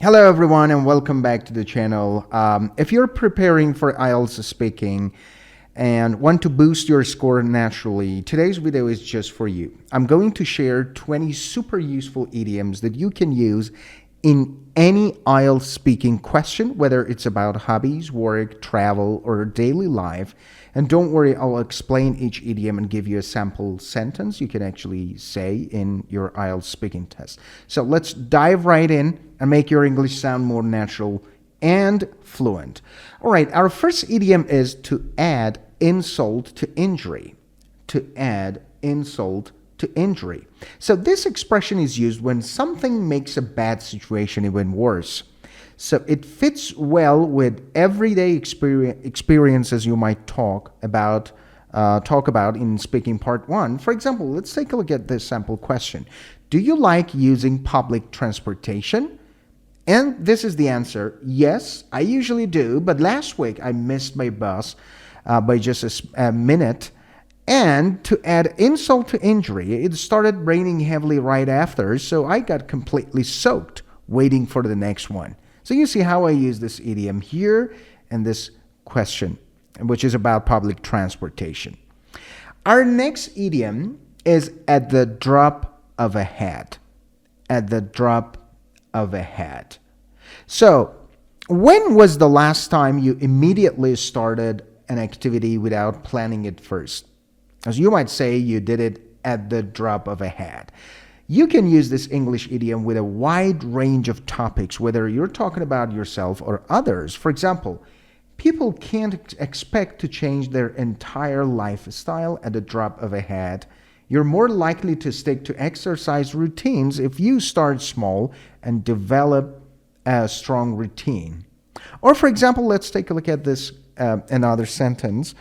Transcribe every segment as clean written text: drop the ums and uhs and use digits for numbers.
Hello, everyone, and welcome back to the channel. If you're preparing for IELTS speaking and want to boost your score naturally, today's video is just for you. I'm going to share 20 super useful idioms that you can use in any IELTS speaking question, whether it's about hobbies, work, travel, or daily life. And don't worry, I'll explain each idiom and give you a sample sentence you can actually say in your IELTS speaking test. So let's dive right in and make your English sound more natural and fluent. All right, our first idiom is to add insult to injury. To add insult to injury. So this expression is used when something makes a bad situation even worse. So it fits well with everyday experiences you might talk about in speaking part 1. For example, let's take a look at this sample question. Do you like using public transportation? And this is the answer. Yes, I usually do, but last week I missed my bus by just a minute. And to add insult to injury, it started raining heavily right after, so I got completely soaked waiting for the next one. So you see how I use this idiom here in this question, which is about public transportation. Our next idiom is at the drop of a hat. At the drop of a hat. So, when was the last time you immediately started an activity without planning it first? As you might say, you did it at the drop of a hat. You can use this English idiom with a wide range of topics, whether you're talking about yourself or others. For example, people can't expect to change their entire lifestyle at the drop of a hat. You're more likely to stick to exercise routines if you start small and develop a strong routine. Or for example, let's take a look at this another sentence.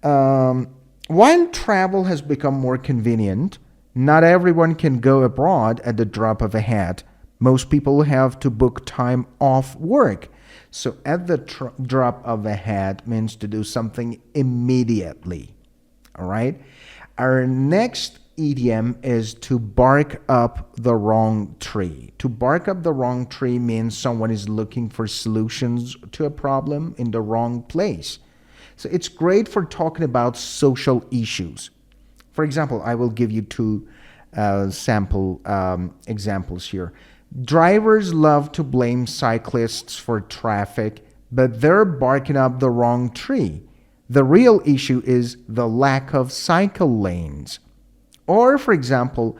While travel has become more convenient, not everyone can go abroad at the drop of a hat. Most people have to book time off work. So at the drop of a hat means to do something immediately. All right? Our next idiom is to bark up the wrong tree. To bark up the wrong tree means someone is looking for solutions to a problem in the wrong place. So it's great for talking about social issues. For example, I will give you two sample examples here. Drivers love to blame cyclists for traffic, but they're barking up the wrong tree. The real issue is the lack of cycle lanes. Or, for example,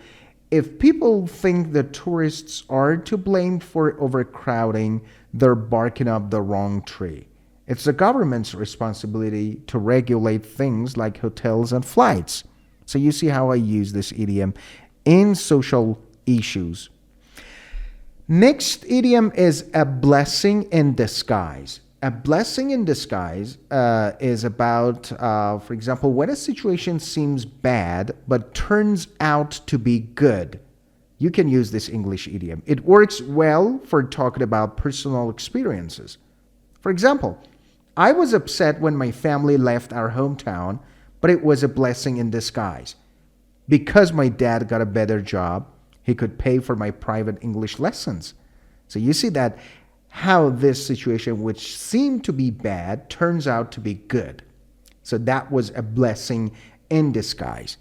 if people think the tourists are to blame for overcrowding, they're barking up the wrong tree. It's the government's responsibility to regulate things like hotels and flights. So you see how I use this idiom in social issues. Next idiom is a blessing in disguise. A blessing in disguise is about, for example, when a situation seems bad but turns out to be good. You can use this English idiom. It works well for talking about personal experiences. For example, I was upset when my family left our hometown, but it was a blessing in disguise. Because my dad got a better job, he could pay for my private English lessons. So you see that how this situation, which seemed to be bad, turns out to be good. So that was a blessing in disguise.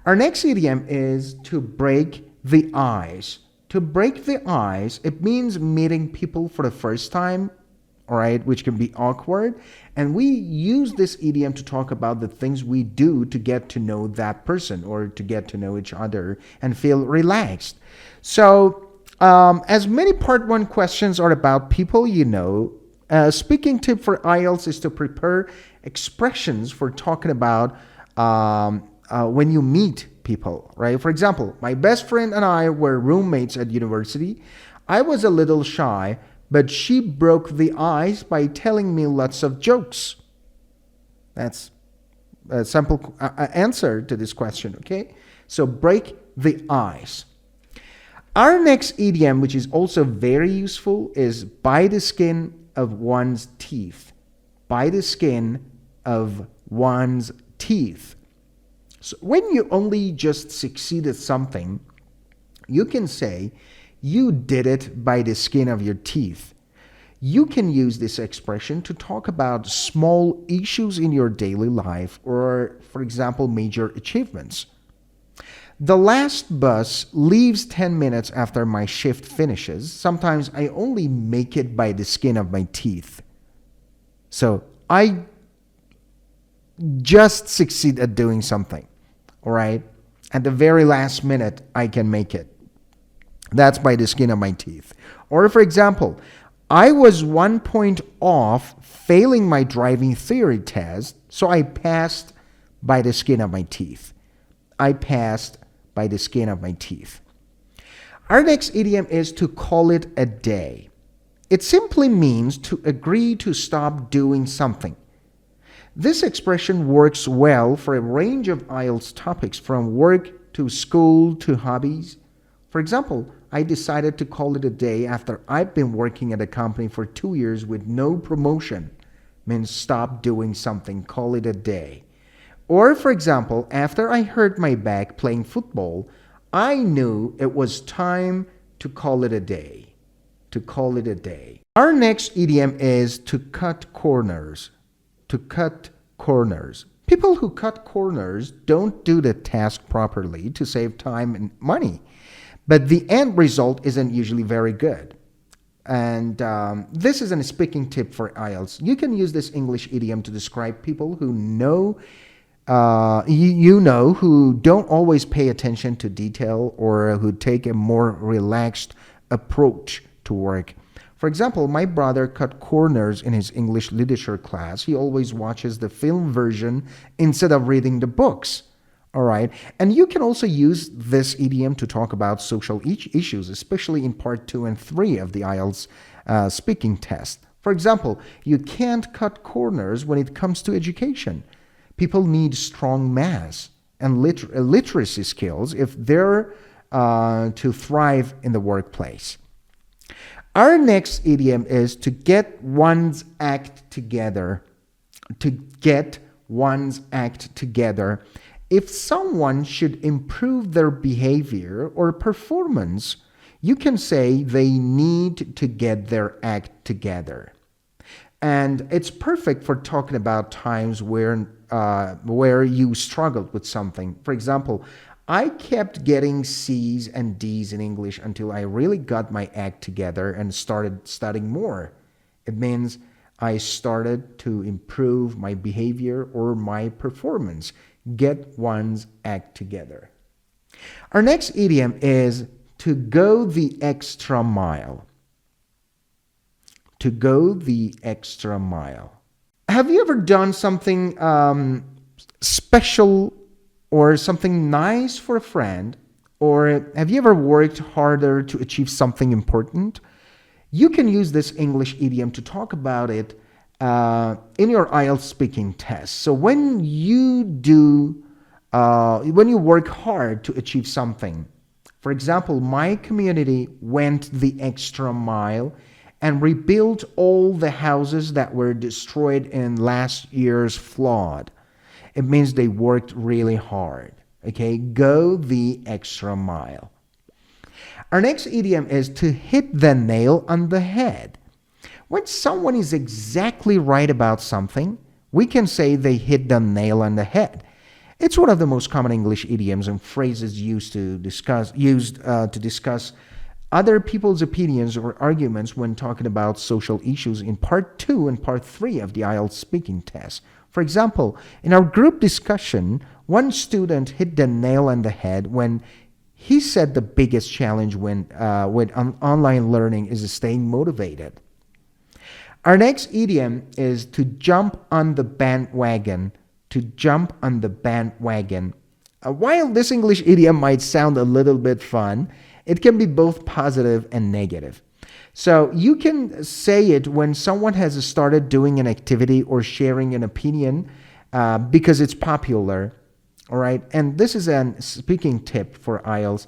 Our next idiom is to break the ice. To break the ice, it means meeting people for the first time, all right, which can be awkward. And we use this idiom to talk about the things we do to get to know that person or to get to know each other and feel relaxed. So, as many part 1 questions are about people you know, a speaking tip for IELTS is to prepare expressions for talking about when you meet people, right? For example, my best friend and I were roommates at university. I was a little shy, but she broke the ice by telling me lots of jokes. That's a simple answer to this question, okay? So break the ice. Our next idiom, which is also very useful, is by the skin of one's teeth. By the skin of one's teeth. So when you only just succeed at something, you can say, You did it by the skin of your teeth. You can use this expression to talk about small issues in your daily life or, for example, major achievements. The last bus leaves 10 minutes after my shift finishes. Sometimes I only make it by the skin of my teeth. So I just succeed at doing something, all right? At the very last minute, I can make it. That's by the skin of my teeth. Or, for example, I was 1 point off failing my driving theory test, so I passed by the skin of my teeth. I passed by the skin of my teeth. Our next idiom is to call it a day. It simply means to agree to stop doing something. This expression works well for a range of IELTS topics, from work to school to hobbies. For example, I decided to call it a day after I've been working at a company for 2 years with no promotion. Means stop doing something, call it a day. Or, for example, after I hurt my back playing football, I knew it was time to call it a day. To call it a day. Our next idiom is to cut corners. To cut corners. People who cut corners don't do the task properly to save time and money, but the end result isn't usually very good. And this is a speaking tip for IELTS. You can use this English idiom to describe people who know, who don't always pay attention to detail or who take a more relaxed approach to work. For example, my brother cut corners in his English literature class. He always watches the film version instead of reading the books. All right. And you can also use this idiom to talk about social issues, especially in part 2 and 3 of the IELTS speaking test. For example, you can't cut corners when it comes to education. People need strong math and literacy skills if they're to thrive in the workplace. Our next idiom is to get one's act together. To get one's act together. If someone should improve their behavior or performance, you can say they need to get their act together. And it's perfect for talking about times where you struggled with something. For example, I kept getting C's and D's in English until I really got my act together and started studying more. It means I started to improve my behavior or my performance. Get one's act together. Our next idiom is to go the extra mile. To go the extra mile. Have you ever done something special or something nice for a friend? Or have you ever worked harder to achieve something important? You can use this English idiom to talk about it in your IELTS speaking test. So when you work hard to achieve something, for example, my community went the extra mile and rebuilt all the houses that were destroyed in last year's flood. It means they worked really hard. Okay, go the extra mile. Our next idiom is to hit the nail on the head. When someone is exactly right about something, we can say they hit the nail on the head. It's one of the most common English idioms and phrases used to discuss other people's opinions or arguments when talking about social issues in part 2 and part 3 of the IELTS speaking test. For example, in our group discussion, one student hit the nail on the head when he said the biggest challenge with online learning is staying motivated. Our next idiom is to jump on the bandwagon. To jump on the bandwagon. While this English idiom might sound a little bit fun, it can be both positive and negative. So you can say it when someone has started doing an activity or sharing an opinion because it's popular. All right. And this is a speaking tip for IELTS.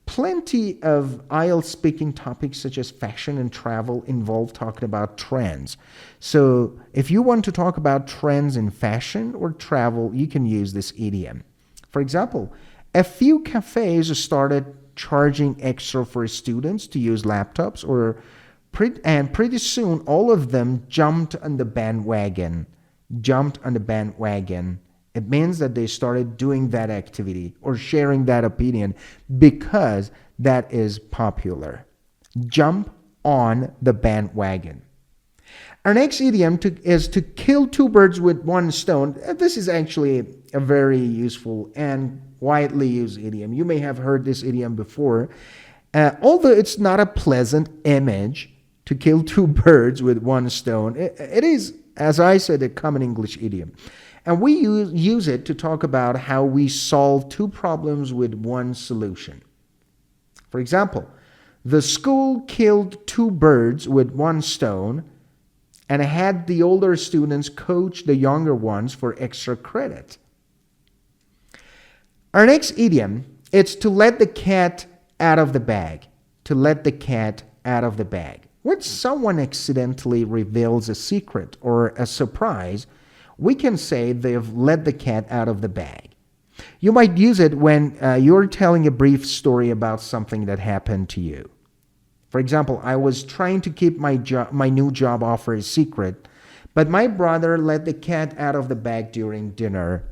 Plenty of IELTS speaking topics such as fashion and travel involve talking about trends. So if you want to talk about trends in fashion or travel, you can use this idiom. For example, a few cafes started charging extra for students to use laptops, and pretty soon all of them jumped on the bandwagon. It means that they started doing that activity or sharing that opinion because that is popular. Jump on the bandwagon. Our next idiom is to kill two birds with one stone. This is actually a very useful and widely used idiom. You may have heard this idiom before. Although it's not a pleasant image to kill two birds with one stone, it is, as I said, a common English idiom. And we use it to talk about how we solve two problems with one solution. For example, the school killed two birds with one stone and had the older students coach the younger ones for extra credit. Our next idiom is to let the cat out of the bag. To let the cat out of the bag. When someone accidentally reveals a secret or a surprise, we can say they've let the cat out of the bag. You might use it when you're telling a brief story about something that happened to you. For example, I was trying to keep my new job offer a secret, but my brother let the cat out of the bag during dinner,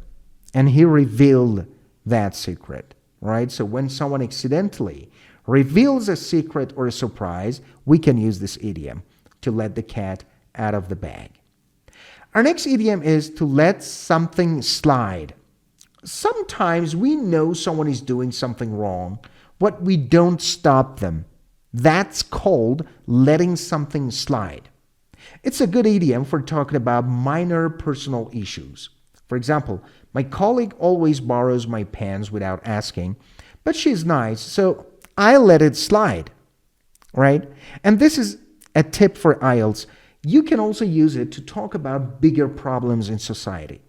and he revealed that secret, right? So when someone accidentally reveals a secret or a surprise, we can use this idiom, to let the cat out of the bag. Our next idiom is to let something slide. Sometimes we know someone is doing something wrong, but we don't stop them. That's called letting something slide. It's a good idiom for talking about minor personal issues. For example, my colleague always borrows my pens without asking, but she's nice, so I let it slide, right? And this is a tip for IELTS. You can also use it to talk about bigger problems in society.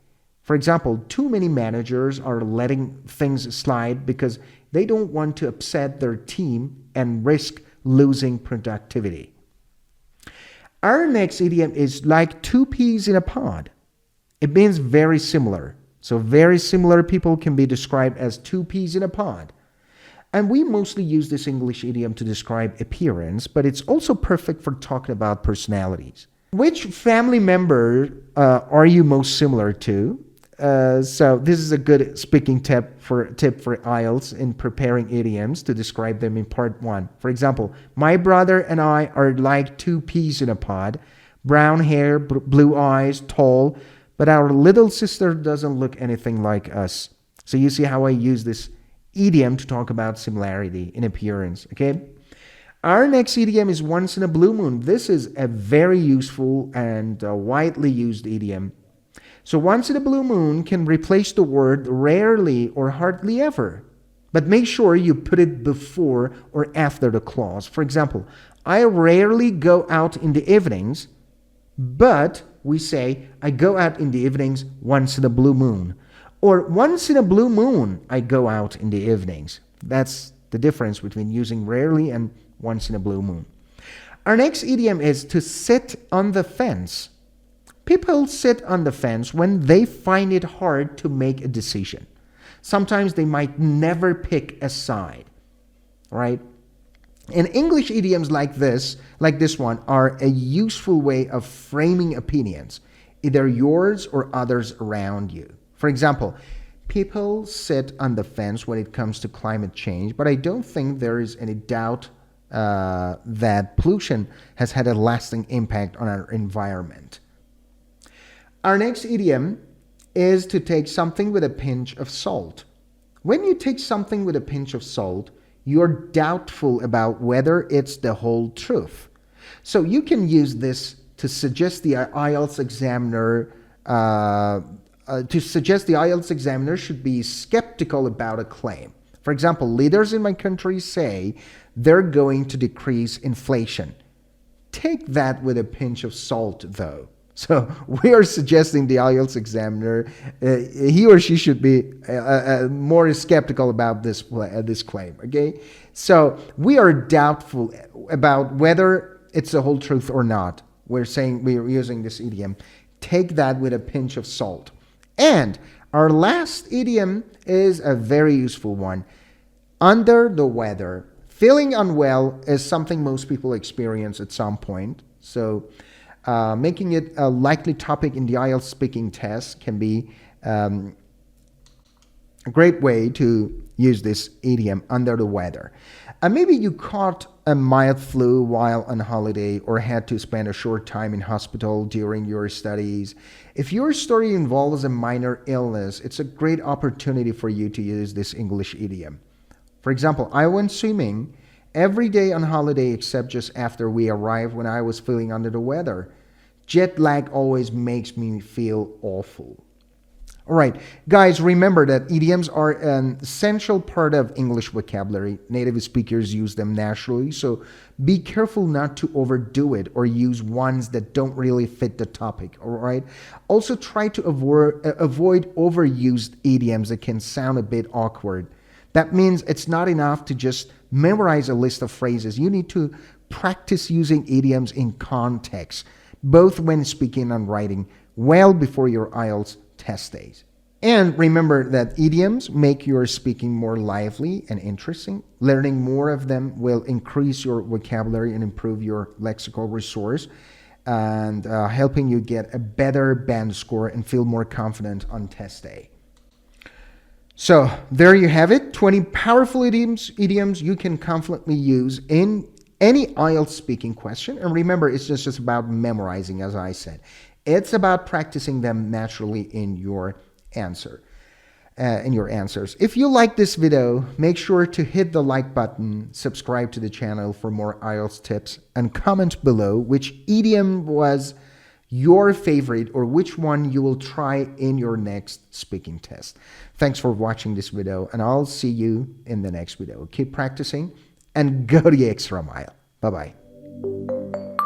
For example, too many managers are letting things slide because they don't want to upset their team and risk losing productivity. Our next idiom is like two peas in a pod. It means very similar. So very similar people can be described as two peas in a pod. And we mostly use this English idiom to describe appearance, but it's also perfect for talking about personalities. Which family member are you most similar to? So this is a good speaking tip for IELTS in preparing idioms to describe them in part 1. For example, my brother and I are like two peas in a pod. Brown hair, blue eyes, tall, but our little sister doesn't look anything like us. So you see how I use this idiom to talk about similarity in appearance, okay? Our next idiom is once in a blue moon. This is a very useful and widely used idiom. So once in a blue moon can replace the word rarely or hardly ever. But make sure you put it before or after the clause. For example, I rarely go out in the evenings, but we say, I go out in the evenings once in a blue moon. Or once in a blue moon, I go out in the evenings. That's the difference between using rarely and once in a blue moon. Our next idiom is to sit on the fence. People sit on the fence when they find it hard to make a decision. Sometimes they might never pick a side, right? And English idioms like this one, are a useful way of framing opinions, either yours or others around you. For example, people sit on the fence when it comes to climate change, but I don't think there is any doubt that pollution has had a lasting impact on our environment. Our next idiom is to take something with a pinch of salt. When you take something with a pinch of salt, you're doubtful about whether it's the whole truth. So you can use this to suggest the IELTS examiner should be skeptical about a claim. For example, leaders in my country say they're going to decrease inflation. Take that with a pinch of salt, though. So we are suggesting the IELTS examiner, he or she should be more skeptical about this claim, okay? So we are doubtful about whether it's the whole truth or not. We're using this idiom. Take that with a pinch of salt. And our last idiom is a very useful one. Under the weather. Feeling unwell is something most people experience at some point. So making it a likely topic in the IELTS speaking test can be a great way to use this idiom, under the weather. Maybe you caught a mild flu while on holiday or had to spend a short time in hospital during your studies. If your story involves a minor illness, it's a great opportunity for you to use this English idiom. For example, I went swimming every day on holiday except just after we arrived when I was feeling under the weather. Jet lag always makes me feel awful. All right, guys, remember that idioms are an essential part of English vocabulary. Native speakers use them naturally, so be careful not to overdo it or use ones that don't really fit the topic, all right? Also, try to avoid overused idioms that can sound a bit awkward. That means it's not enough to just memorize a list of phrases. You need to practice using idioms in context, both when speaking and writing, well before your IELTS test days. And remember that idioms make your speaking more lively and interesting. Learning more of them will increase your vocabulary and improve your lexical resource, and helping you get a better band score and feel more confident on test day. So there you have it, 20 powerful idioms you can confidently use in any IELTS speaking question. And remember, it's just about memorizing, as I said. It's about practicing them naturally in your answers. If you like this video, make sure to hit the like button, subscribe to the channel for more IELTS tips, and comment below which idiom was your favorite or which one you will try in your next speaking test. Thanks for watching this video, and I'll see you in the next video. Keep practicing and go the extra mile. Bye-bye.